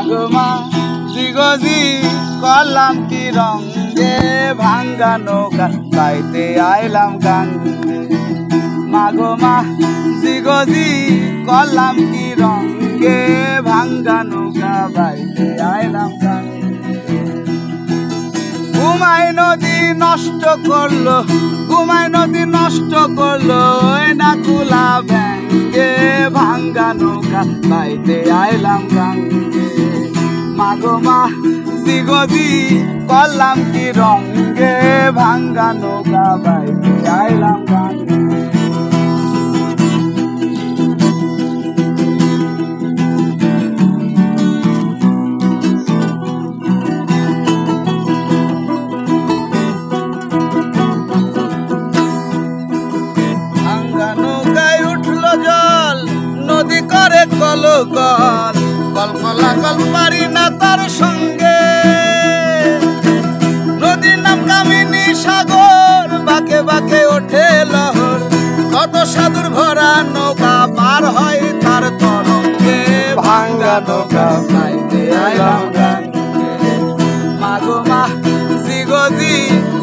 মাগো মা জিগজি করলাম কি রঙে ভাঙ্গা নৌকা বাইতে আইলাম গাঙ্গে। মাগো মা জিগজি করলাম কি রঙে ভাঙ্গা নৌকা বাইতে আইলাম গাঙ্গে। ঘুমাই নদী নষ্ট করলো, ঘুমাই নদী নষ্ট করলো ওই নাকুলা ব্যাঙ্গে ভাঙ্গা নৌকা বাইতে আইলাম গাঙ্গে। মাগো মা জিগজি করলাম কি রঙে ভাঙ্গা নৌকা বাইতে আইলাম গাঙ্গে। নদী করে কলকল কলকলাকল পারি না তার সঙ্গে। নদীর নাম কামিনী সাগর বাঁকে বাঁকে ওঠে লহর, কত সাধুর ভরা নৌকা পার হয় তার তরঙ্গে ভাঙ্গা নৌকা বাইতে আইলাম গাঙ্গে। মাগো মা জিগজি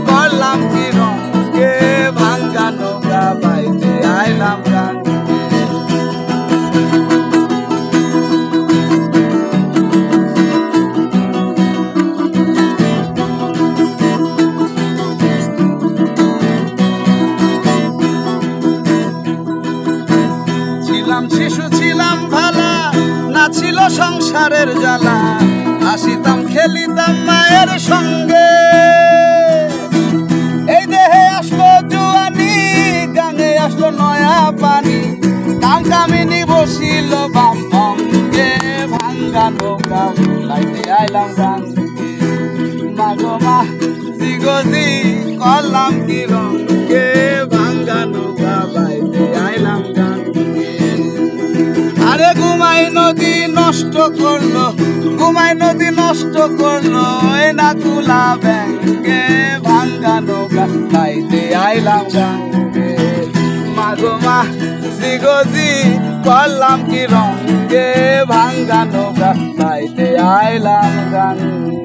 করলাম কি রঙে ভাঙ্গা নৌকা বাইতে আইলাম গাঙ্গে। শিশু ছিলাম ভালা, না ছিল সংসারের জ্বালা, হাসিতাম খেলিতাম মায়ের সঙ্গে। এই দেহে আসলো জুয়ানি, গাঙে আসলো নয়া পানি, কাম কামিনী বসিল বাম অঙ্গে ভাঙ্গা নৌকা বাইতে আইলাম গাঙ্গে। মাগো মা জিগজি করলাম কি রঙে ভাঙ্গা নৌকা বাইতে আইলাম গাঙ্গে। আরে ঘুমাই নদী নষ্ট করলো, ঘুমাই নদী নষ্ট করলো এ নাকুলা ব্যাঙ্গে ভাঙ্গা নৌকা বাইতে আইলাম গাঙ্গে। মাগো মা জিগজি করলাম কি রঙে ভাঙ্গা নৌকা বাইতে আইলাম গাঙ্গে।